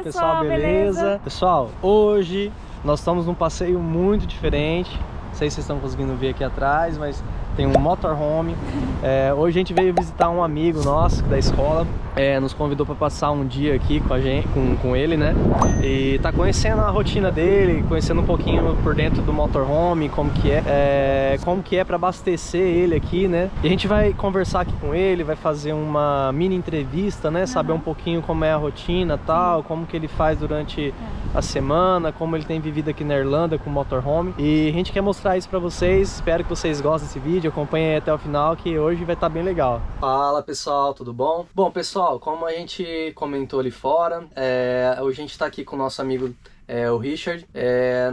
pessoal, beleza? Pessoal, hoje nós estamos num passeio muito diferente. Não sei se vocês estão conseguindo ver aqui atrás, mas tem um motorhome. Hoje a gente veio visitar um amigo nosso da escola. Nos convidou para passar um dia aqui com a gente, com ele, né? E tá conhecendo a rotina dele, conhecendo um pouquinho por dentro do motorhome, como que é para abastecer ele aqui, né? E a gente vai conversar aqui com ele, vai fazer uma mini entrevista, né? Saber um pouquinho como é a rotina, tal, como que ele faz durante a semana, como ele tem vivido aqui na Irlanda com o motorhome. E a gente quer mostrar isso para vocês. Espero que vocês gostem desse vídeo, acompanhem aí até o final, que hoje vai estar bem legal. Fala pessoal, tudo bom? Bom pessoal, como a gente comentou ali fora, hoje a gente está aqui com o nosso amigo o Richard.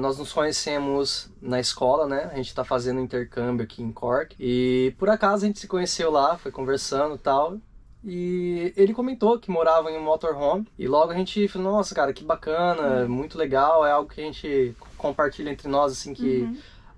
Nós nos conhecemos na escola, né? A gente está fazendo intercâmbio aqui em Cork e por acaso a gente se conheceu lá, foi conversando e tal. E ele comentou que morava em um motorhome e logo a gente falou, nossa cara, que bacana, muito legal, é algo que a gente compartilha entre nós, assim, que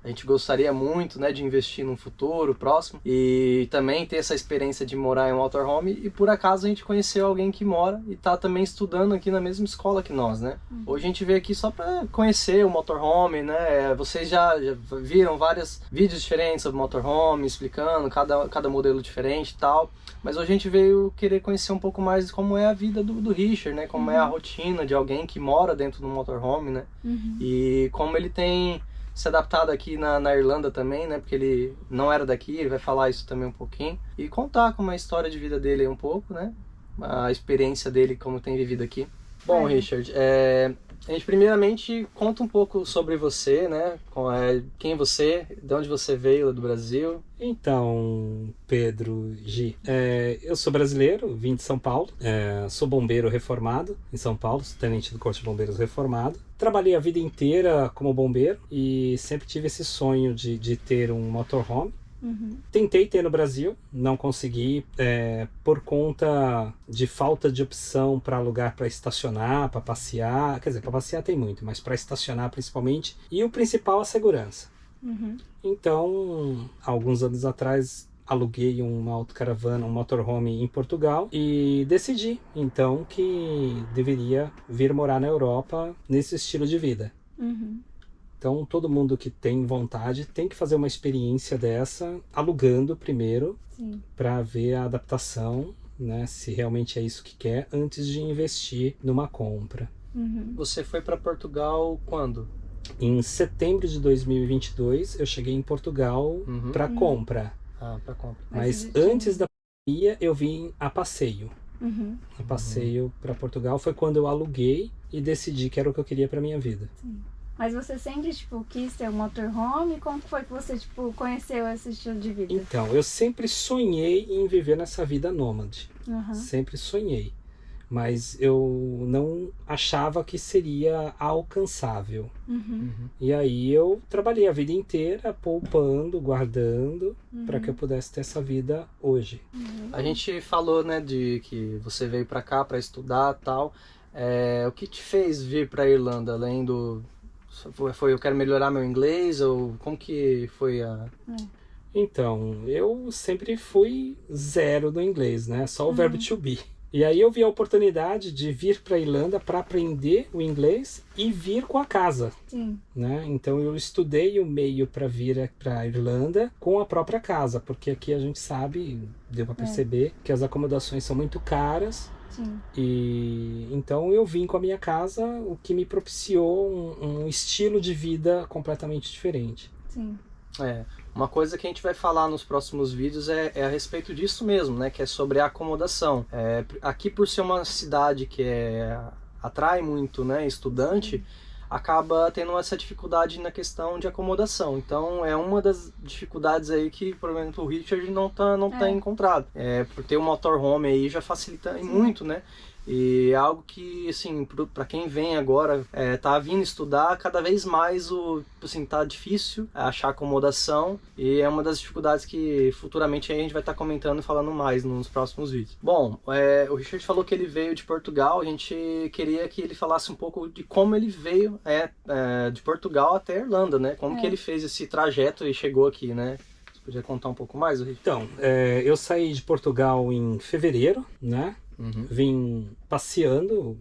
a gente gostaria muito, né, de investir num futuro próximo e também ter essa experiência de morar em um motorhome. E por acaso a gente conheceu alguém que mora e tá também estudando aqui na mesma escola que nós, né? Hoje a gente veio aqui só para conhecer o motorhome, né? Vocês já viram vários vídeos diferentes sobre motorhome, explicando cada modelo diferente e tal. Mas hoje a gente veio querer conhecer um pouco mais como é a vida do Richard, né? Como é a rotina de alguém que mora dentro do motorhome, né? E como ele tem se adaptado aqui na Irlanda também, né? Porque ele não era daqui, ele vai falar isso também um pouquinho. E contar como é a história de vida dele um pouco, né? A experiência dele, como tem vivido aqui. Bom, Richard, a gente primeiramente conta um pouco sobre você, né? Quem é você, de onde você veio do Brasil. Então, Pedro G, eu sou brasileiro, vim de São Paulo, sou bombeiro reformado em São Paulo, sou tenente do Corpo de Bombeiros reformado. Trabalhei a vida inteira como bombeiro e sempre tive esse sonho de ter um motorhome. Tentei ter no Brasil, não consegui, por conta de falta de opção para lugar para estacionar, para passear. Quer dizer, para passear tem muito, mas para estacionar principalmente. E o principal, a segurança. Então, alguns anos atrás, aluguei uma autocaravana, um motorhome em Portugal e decidi, então, que deveria vir morar na Europa nesse estilo de vida. Então, todo mundo que tem vontade tem que fazer uma experiência dessa, alugando primeiro, para ver a adaptação, né, se realmente é isso que quer, antes de investir numa compra. Você foi para Portugal quando? Em setembro de 2022, eu cheguei em Portugal para compra. Para compra. Mas antes da pandemia, eu vim a passeio. A passeio para Portugal foi quando eu aluguei e decidi que era o que eu queria para minha vida. Mas você sempre, quis ter um motorhome? Como foi que você, conheceu esse estilo de vida? Então, eu sempre sonhei em viver nessa vida nômade. Sempre sonhei. Mas eu não achava que seria alcançável. E aí eu trabalhei a vida inteira poupando, guardando, para que eu pudesse ter essa vida hoje. A gente falou, né, de que você veio para cá para estudar e tal. O que te fez vir para a Irlanda, além do... Foi eu quero melhorar meu inglês, ou como que foi a... Então, eu sempre fui zero no inglês, né? Só o verbo to be. E aí eu vi a oportunidade de vir para a Irlanda para aprender o inglês e vir com a casa. Né? Então eu estudei o meio para vir para a Irlanda com a própria casa, porque aqui a gente sabe, deu para perceber, que as acomodações são muito caras. E então eu vim com a minha casa, o que me propiciou um estilo de vida completamente diferente. Uma coisa que a gente vai falar nos próximos vídeos é a respeito disso mesmo, né? Que é sobre a acomodação. Aqui, por ser uma cidade que atrai muito, né, estudante, acaba tendo essa dificuldade na questão de acomodação. Então é uma das dificuldades aí que, por exemplo, o Richard não tá encontrado. Por ter um motorhome aí já facilita muito, né? E é algo que, assim, para quem vem agora, tá vindo estudar, cada vez mais tá difícil achar acomodação, e é uma das dificuldades que futuramente a gente vai estar comentando e falando mais nos próximos vídeos. Bom, o Richard falou que ele veio de Portugal, a gente queria que ele falasse um pouco de como ele veio de Portugal até a Irlanda, né? Como que ele fez esse trajeto e chegou aqui, né? Você podia contar um pouco mais, Richard? Então, eu saí de Portugal em fevereiro, né? Uhum. Vim passeando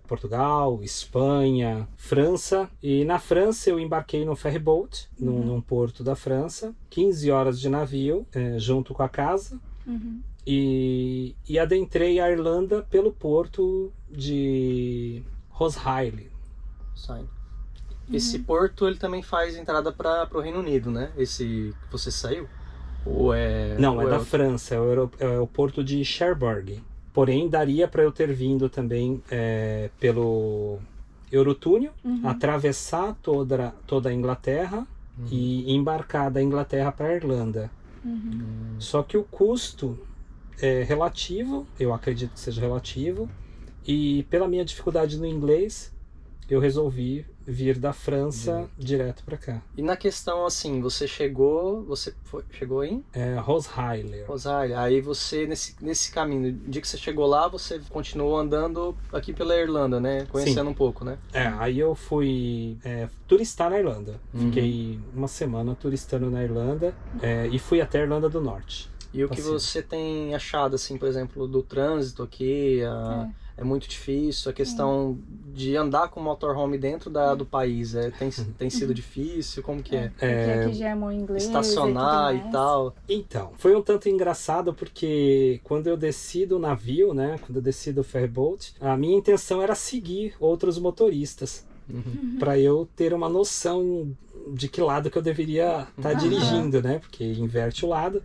Portugal, Espanha, França. E na França eu embarquei no ferryboat, num porto da França. 15 horas de navio, junto com a casa. Uhum. E adentrei a Irlanda pelo porto de Rosyth. Sai. Esse porto, ele também faz entrada para o Reino Unido, né? Esse que você saiu? Ou é... Não, ou é da outro? França, é o porto de Cherbourg. Porém, daria para eu ter vindo também pelo Eurotúnel, atravessar toda a Inglaterra e embarcar da Inglaterra para a Irlanda. Só que o custo é relativo, eu acredito que seja relativo, e pela minha dificuldade no inglês, eu resolvi vir da França direto para cá. E na questão, assim, chegou em Rosyth. Rosário, aí você, nesse caminho, no dia que você chegou lá, você continuou andando aqui pela Irlanda, né? Conhecendo um pouco, né? Aí eu fui turistar na Irlanda. Fiquei uma semana turistando na Irlanda e fui até a Irlanda do Norte. E o que você tem achado, assim, por exemplo, do trânsito aqui? É muito difícil, a questão de andar com motorhome dentro do país, tem sido difícil, como que é? Porque aqui já é mão inglês. Estacionar e tal. Então, foi um tanto engraçado porque quando eu desci do navio, né, quando eu desci do ferryboat, a minha intenção era seguir outros motoristas, para eu ter uma noção de que lado que eu deveria estar dirigindo, né? Porque inverte o lado.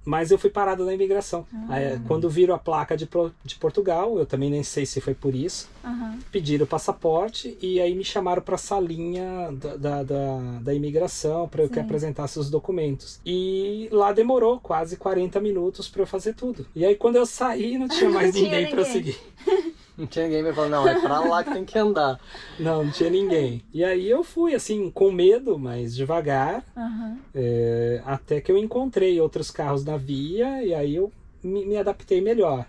Mas eu fui parado na imigração. Aí, quando viram a placa de Portugal, eu também nem sei se foi por isso, pediram o passaporte e aí me chamaram para a salinha da imigração para eu que apresentasse os documentos. E lá demorou quase 40 minutos para eu fazer tudo. E aí quando eu saí, não tinha mais ninguém para eu seguir. Não tinha ninguém me falando, não, é pra lá que tem que andar. Não tinha ninguém. E aí eu fui, assim, com medo, mas devagar, até que eu encontrei outros carros na via e aí eu me adaptei melhor.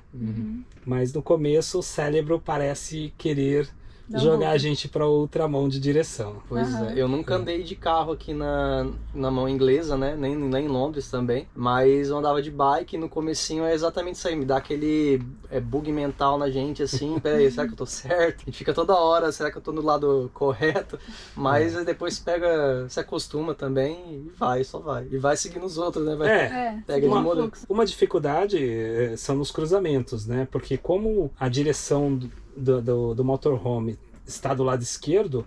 Mas no começo o cérebro parece querer jogar a gente para outra mão de direção. Pois é, eu nunca andei de carro aqui na mão inglesa, né? Nem em Londres também. Mas eu andava de bike e no comecinho é exatamente isso aí. Me dá aquele bug mental na gente, assim. Peraí, será que eu tô certo? A gente fica toda hora, será que eu tô no lado correto? Mas depois se acostuma também e só vai. E vai seguindo os outros, né? Pega de molho. Uma dificuldade são nos cruzamentos, né? Porque como a direção do motorhome está do lado esquerdo,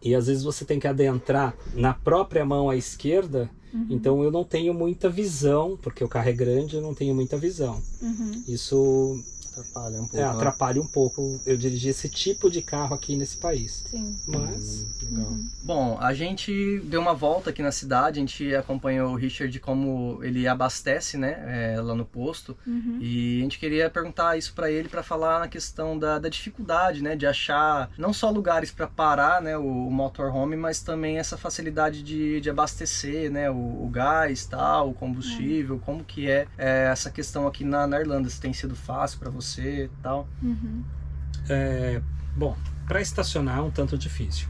e às vezes você tem que adentrar na própria mão à esquerda, então eu não tenho muita visão, porque o carro é grande, eu não tenho muita visão. Isso atrapalha um pouco. Atrapalha um pouco eu dirigir esse tipo de carro aqui nesse país. Sim. Mas... legal. Bom, a gente deu uma volta aqui na cidade, a gente acompanhou o Richard como ele abastece, né, lá no posto. E a gente queria perguntar isso para ele, para falar na questão da dificuldade, né, de achar não só lugares para parar, né, o motorhome, mas também essa facilidade de abastecer, né, o gás, tal, o combustível, como que é essa questão aqui na Irlanda, se tem sido fácil para você e tal. Bom, para estacionar é um tanto difícil.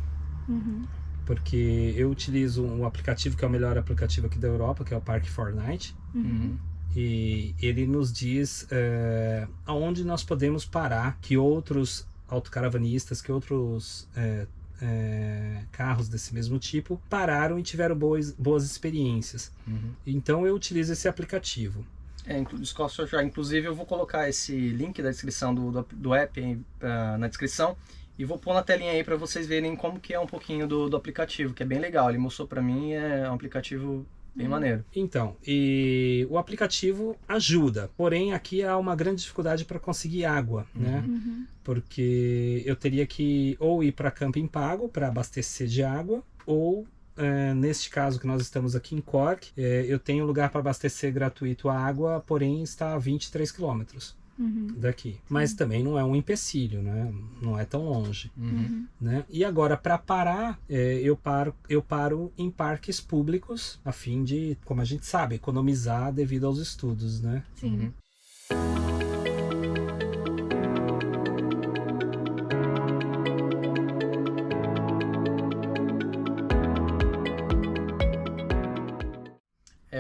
Porque eu utilizo um aplicativo que é o melhor aplicativo aqui da Europa, que é o Park4Night. E ele nos diz aonde nós podemos parar, que outros autocaravanistas, que outros carros desse mesmo tipo pararam e tiveram boas experiências. Então eu utilizo esse aplicativo. Inclusive eu vou colocar esse link da descrição do app aí, na descrição, e vou pôr na telinha aí para vocês verem como que é um pouquinho do aplicativo, que é bem legal. Ele mostrou para mim, é um aplicativo bem maneiro. Então, e o aplicativo ajuda, porém aqui há uma grande dificuldade para conseguir água, né? Porque eu teria que ou ir para camping pago para abastecer de água, ou neste caso que nós estamos aqui em Cork, eu tenho lugar para abastecer gratuito a água, porém está a 23 quilômetros daqui. Mas também não é um empecilho, né? Não é tão longe. Né? E agora, para parar, eu paro em parques públicos, a fim de, como a gente sabe, economizar devido aos estudos, né? Sim.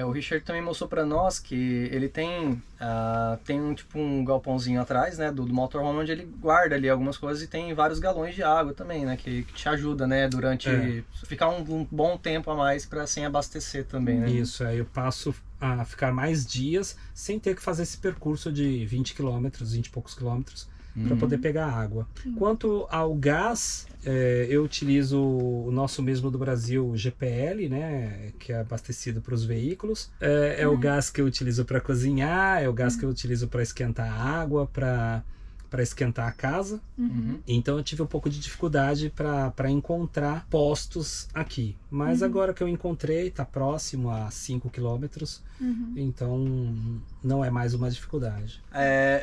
O Richard também mostrou pra nós que ele tem um galpãozinho atrás, né, do motorhome, onde ele guarda ali algumas coisas e tem vários galões de água também, né, que te ajuda, né, durante ficar um bom tempo a mais para sem abastecer também, né? Isso, aí eu passo a ficar mais dias sem ter que fazer esse percurso de 20 quilômetros, 20 e poucos quilômetros, para poder pegar água. Quanto ao gás, eu utilizo o nosso mesmo do Brasil, o GPL, né, que é abastecido para os veículos. É o gás que eu utilizo para cozinhar, é o gás que eu utilizo para esquentar a água, para esquentar a casa. Então eu tive um pouco de dificuldade para encontrar postos aqui. Mas agora que eu encontrei, está próximo a 5 quilômetros, então não é mais uma dificuldade.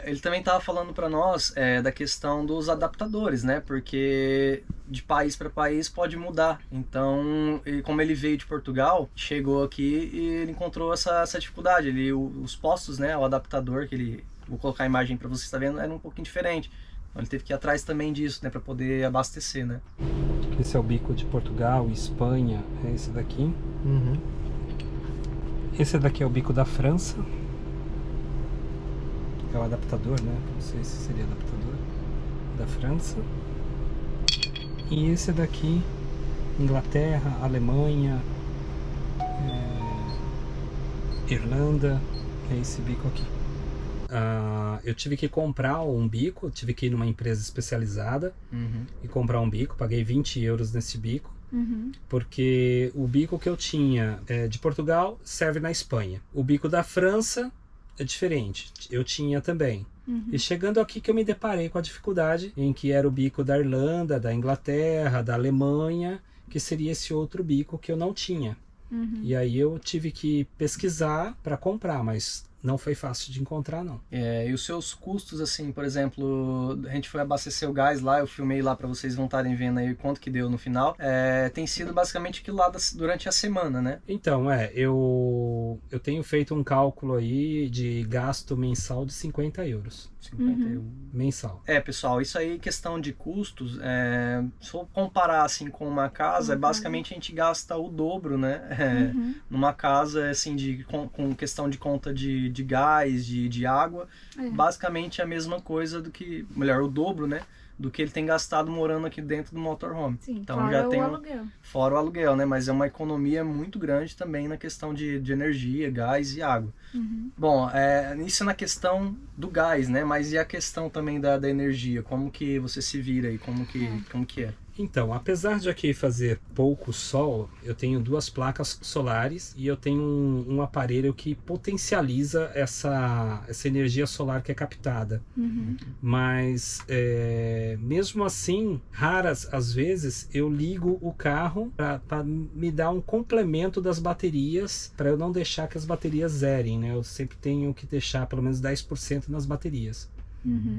Ele também estava falando para nós da questão dos adaptadores, né? Porque de país para país pode mudar. Então, como ele veio de Portugal, chegou aqui e ele encontrou essa dificuldade. Os postos, né? O adaptador que ele... Vou colocar a imagem para você estar vendo, era um pouquinho diferente. Então ele teve que ir atrás também disso, né, para poder abastecer, né? Esse é o bico de Portugal, Espanha, é esse daqui. Esse daqui é o bico da França. É o adaptador, né? Não sei se seria adaptador da França. E esse daqui, Inglaterra, Alemanha, Irlanda, é esse bico aqui. Eu tive que comprar um bico, tive que ir numa empresa especializada e comprar um bico, paguei 20 euros nesse bico, porque o bico que eu tinha de Portugal serve na Espanha. O bico da França é diferente, eu tinha também. E chegando aqui que eu me deparei com a dificuldade em que era o bico da Irlanda, da Inglaterra, da Alemanha, que seria esse outro bico que eu não tinha. E aí eu tive que pesquisar para comprar, mas não foi fácil de encontrar, não. E os seus custos, assim, por exemplo, a gente foi abastecer o gás lá, eu filmei lá para vocês não estarem vendo aí quanto que deu no final. Tem sido basicamente aquilo lá durante a semana, né? Então, eu tenho feito um cálculo aí de gasto mensal de 50 euros. 50 euros. Mensal. Pessoal, isso aí, questão de custos, se for comparar assim com uma casa, basicamente a gente gasta o dobro, né? Numa casa, assim, com questão de conta de gás, de água, basicamente a mesma coisa o dobro, né? Do que ele tem gastado morando aqui dentro do motorhome. Sim, então fora já tem o aluguel. Fora o aluguel, né? Mas é uma economia muito grande também na questão de energia, gás e água. Bom, isso na questão do gás, né? Mas e a questão também da energia? Como que você se vira aí? Como que é? Então, apesar de aqui fazer pouco sol, eu tenho 2 placas solares e eu tenho um aparelho que potencializa essa energia solar que é captada. Mas, mesmo assim, raras às vezes, eu ligo o carro para me dar um complemento das baterias, para eu não deixar que as baterias zerem, né? Eu sempre tenho que deixar pelo menos 10% nas baterias.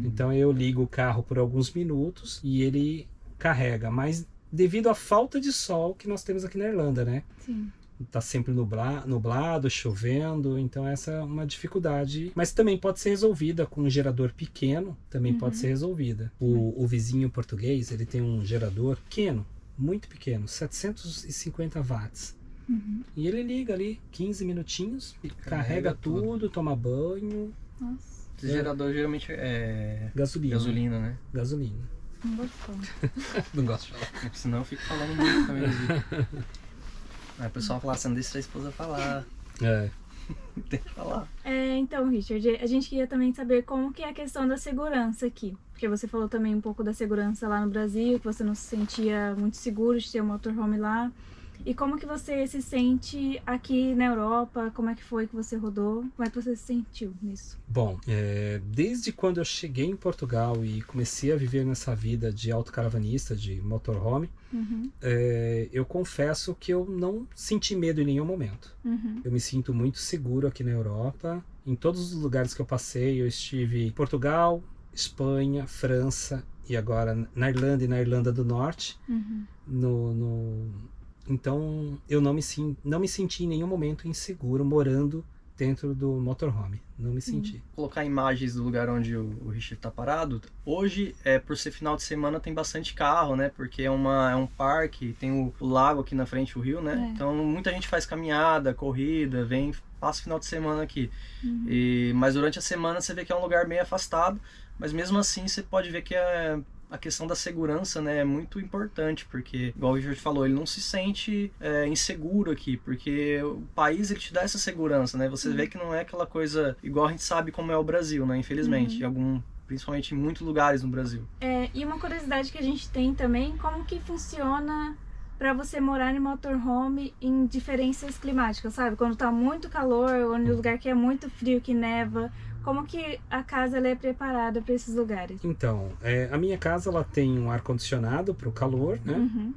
Então eu ligo o carro por alguns minutos e ele carrega, mas devido à falta de sol que nós temos aqui na Irlanda, né? Sim. Tá sempre nublado, chovendo, então essa é uma dificuldade, mas também pode ser resolvida com um gerador pequeno, também pode ser resolvida. O vizinho português, ele tem um gerador pequeno, muito pequeno, 750 watts. E ele liga ali 15 minutinhos, carrega tudo, toma banho. Nossa. Esse gerador geralmente é gasolina, né? Gasolina. Não gostou. Não gosto de falar. Senão eu fico falando muito também. Aí o pessoal fala assim, não deixa sua esposa falar. Tem que falar. Então, Richard, a gente queria também saber como que é a questão da segurança aqui. Porque você falou também um pouco da segurança lá no Brasil, que você não se sentia muito seguro de ter um motorhome lá. E como que você se sente aqui na Europa? Como é que foi que você rodou? Como é que você se sentiu nisso? Bom, desde quando eu cheguei em Portugal e comecei a viver nessa vida de autocaravanista, de motorhome, eu confesso que eu não senti medo em nenhum momento. Eu me sinto muito seguro aqui na Europa. Em todos os lugares que eu passei, eu estive em Portugal, Espanha, França e agora na Irlanda e na Irlanda do Norte. Então, eu não me senti em nenhum momento inseguro morando dentro do motorhome. Não me senti. Vou colocar imagens do lugar onde o Richard está parado. Hoje, por ser final de semana, tem bastante carro, né? Porque é um parque, tem o lago aqui na frente, o rio, né? Então, muita gente faz caminhada, corrida, vem passa o final de semana aqui. Mas durante a semana você vê que é um lugar meio afastado, mas mesmo assim você pode ver que a questão da segurança, né, é muito importante, porque, igual o Richard falou, ele não se sente inseguro aqui, porque o país ele te dá essa segurança, né? Você vê que não é aquela coisa igual a gente sabe como é o Brasil, né? Infelizmente, principalmente em muitos lugares no Brasil. E uma curiosidade que a gente tem também, como que funciona para você morar em motorhome em diferenças climáticas, sabe? Quando tá muito calor, ou em um lugar que é muito frio, que neva, como que a casa ela é preparada para esses lugares? Então, a minha casa ela tem um ar-condicionado para o calor, né?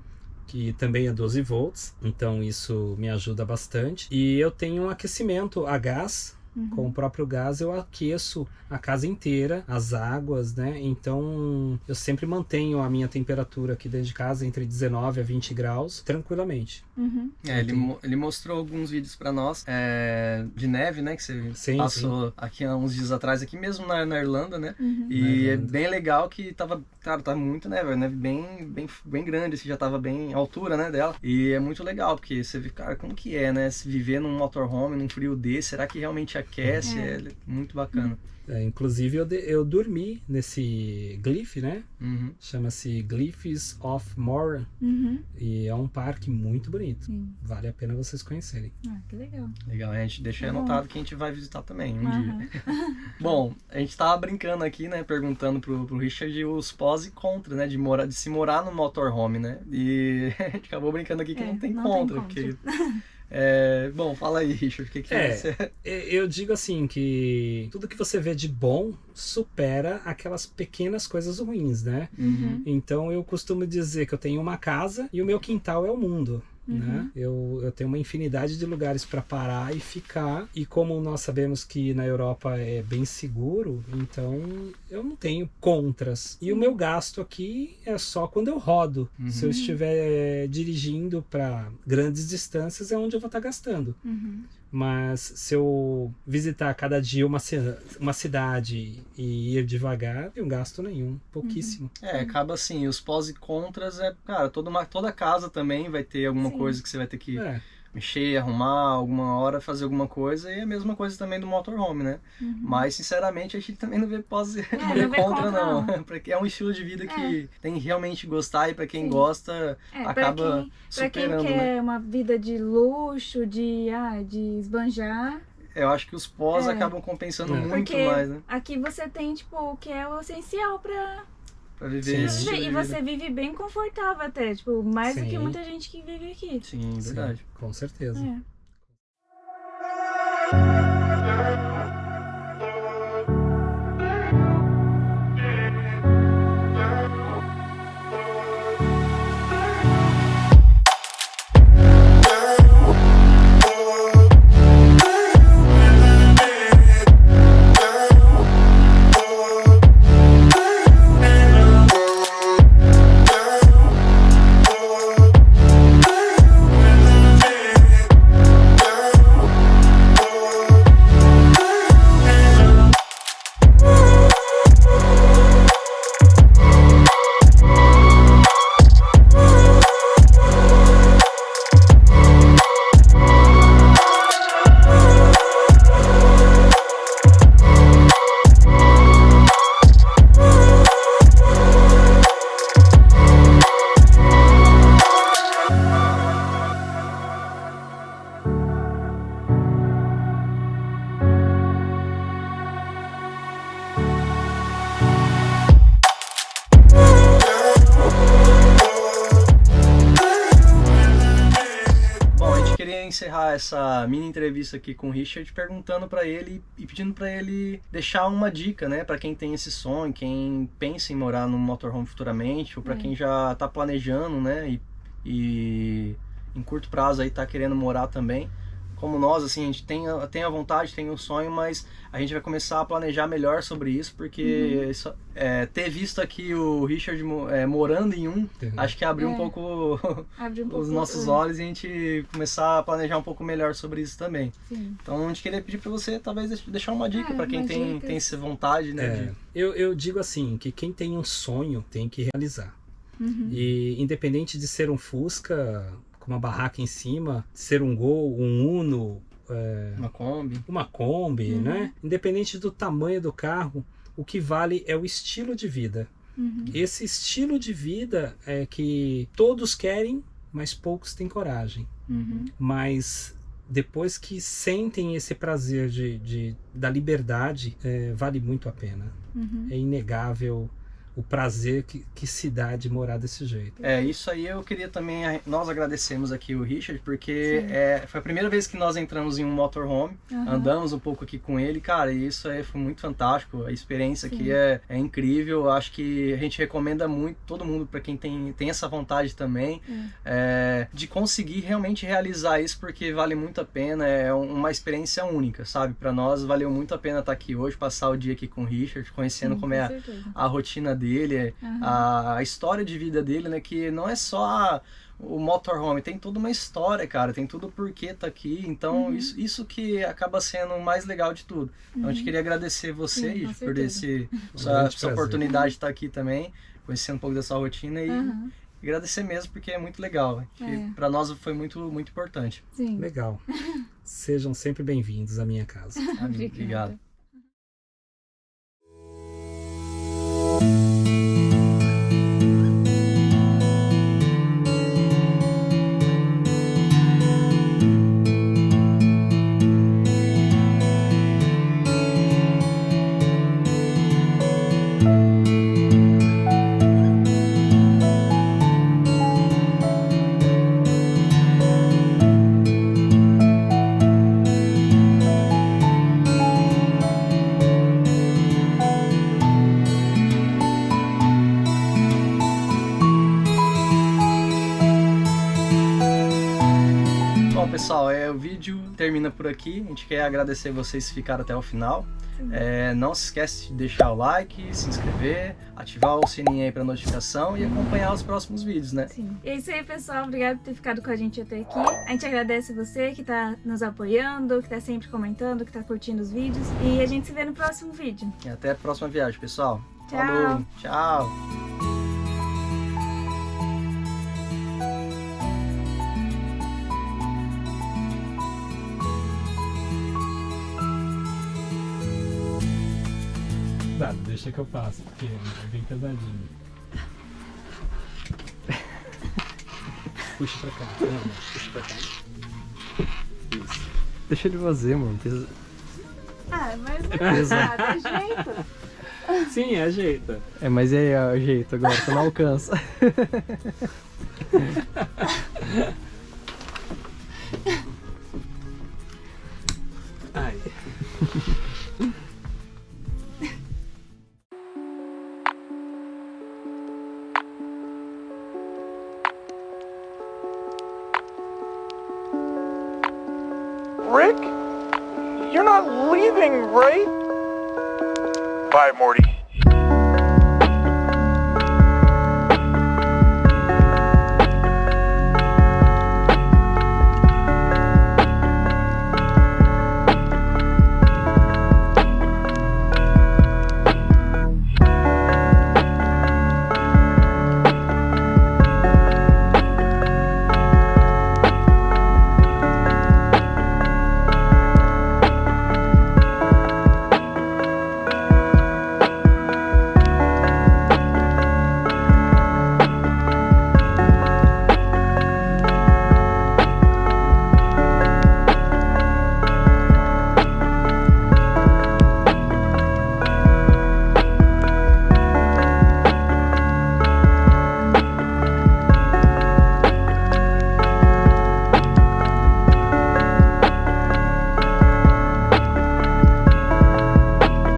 Que também é 12 volts, então isso me ajuda bastante. E eu tenho um aquecimento a gás. Com o próprio gás eu aqueço a casa inteira, as águas, né? Então eu sempre mantenho a minha temperatura aqui dentro de casa entre 19 a 20 graus, tranquilamente. Ele mostrou alguns vídeos pra nós de neve, né? Que você passou aqui há uns dias atrás, aqui mesmo na Irlanda, né? E é bem legal que tava, cara, tá muito neve, neve bem grande, assim, já tava bem à altura, né, dela. E é muito legal, porque você vê, cara, como que é, né? Se viver num motorhome, num frio desse, será que realmente aquece? É muito bacana. Inclusive eu dormi nesse Glyph, né? Chama-se Glyphs of Moher. E é um parque muito bonito. Vale a pena vocês conhecerem. Que legal. Legal, a gente deixa anotado que a gente vai visitar também um dia. Bom, a gente tava brincando aqui, né? Perguntando pro Richard os pós e contras, né? De se morar no motorhome, né? E a gente acabou brincando aqui que não tem contra. Porque... bom, fala aí, Richard, o que você... Eu digo assim que tudo que você vê de bom supera aquelas pequenas coisas ruins, né? Então eu costumo dizer que eu tenho uma casa e o meu quintal é o mundo. Né? Eu tenho uma infinidade de lugares para parar e ficar, e como nós sabemos que na Europa é bem seguro, então eu não tenho contras. E o meu gasto aqui é só quando eu rodo. Se eu estiver dirigindo para grandes distâncias é onde eu vou estar gastando. Mas se eu visitar cada dia uma cidade e ir devagar, não tenho gasto nenhum, pouquíssimo. Acaba assim, os pós e contras cara, toda casa também vai ter alguma coisa que você vai ter que mexer, arrumar, alguma hora fazer alguma coisa, e a mesma coisa também do motorhome, né? Mas, sinceramente, a gente também não vê pós não vê contra, não. Porque é um estilo de vida que tem que realmente gostar, e pra quem gosta, acaba superando, pra quem quer uma vida de luxo, de esbanjar... Eu acho que os pós acabam compensando muito mais, né? Aqui você tem, tipo, o que é o essencial pra viver esse estilo de vida. E você vive bem confortável até, tipo, mais do que muita gente que vive aqui. Sim, verdade. Sim, com certeza. Encerrar essa mini entrevista aqui com o Richard perguntando para ele e pedindo para ele deixar uma dica, né, para quem tem esse sonho, quem pensa em morar num motorhome futuramente, ou para quem já tá planejando, né, e em curto prazo aí tá querendo morar também. Como nós, assim, a gente tem a vontade, tem o sonho, mas a gente vai começar a planejar melhor sobre isso, porque ter visto aqui o Richard morando em acho que abriu um pouco os nossos olhos, e a gente começar a planejar um pouco melhor sobre isso também. Então a gente queria pedir para você talvez deixar uma dica para quem tem essa vontade, né? Eu digo assim, que quem tem um sonho tem que realizar. E independente de ser um Fusca com uma barraca em cima, ser um Gol, um Uno, Uma Kombi. Né? Independente do tamanho do carro, o que vale é o estilo de vida. Esse estilo de vida é que todos querem, mas poucos têm coragem. Mas depois que sentem esse prazer da liberdade, vale muito a pena. É inegável o prazer que se dá de morar desse jeito. Isso aí eu queria também, nós agradecemos aqui o Richard, porque foi a primeira vez que nós entramos em um motorhome, andamos um pouco aqui com ele, cara, e isso aí foi muito fantástico, a experiência aqui é incrível, acho que a gente recomenda muito, todo mundo, para quem tem essa vontade também, de conseguir realmente realizar isso, porque vale muito a pena, é uma experiência única, sabe? Para nós valeu muito a pena estar aqui hoje, passar o dia aqui com o Richard, conhecendo como é a rotina dele, a história de vida dele, né, que não é só o motorhome, tem toda uma história, cara, tem tudo porquê tá aqui, então isso que acaba sendo o mais legal de tudo. Então a gente queria agradecer você por essa oportunidade de estar aqui também, conhecendo um pouco dessa rotina e agradecer mesmo, porque é muito legal, que para nós foi muito, muito importante. Sim. Legal. Sejam sempre bem-vindos à minha casa. Obrigado. Bom, pessoal, o vídeo termina por aqui. A gente quer agradecer vocês que ficaram até o final. Não se esquece de deixar o like, se inscrever, ativar o sininho aí para notificação e acompanhar os próximos vídeos, né? Sim. E é isso aí, pessoal. Obrigado por ter ficado com a gente até aqui. A gente agradece você que tá nos apoiando, que tá sempre comentando, que tá curtindo os vídeos. E a gente se vê no próximo vídeo. E até a próxima viagem, pessoal. Tchau. Falou, tchau. Deixa que eu faço, porque é bem pesadinho. Puxa pra cá. Não, puxa pra cá. Isso. Deixa ele fazer, mano. Mas é pesado, é jeito. Sim, ajeita. Mas é o jeito agora, você não alcança. Ai. Rick? You're not leaving, right? Bye, Morty.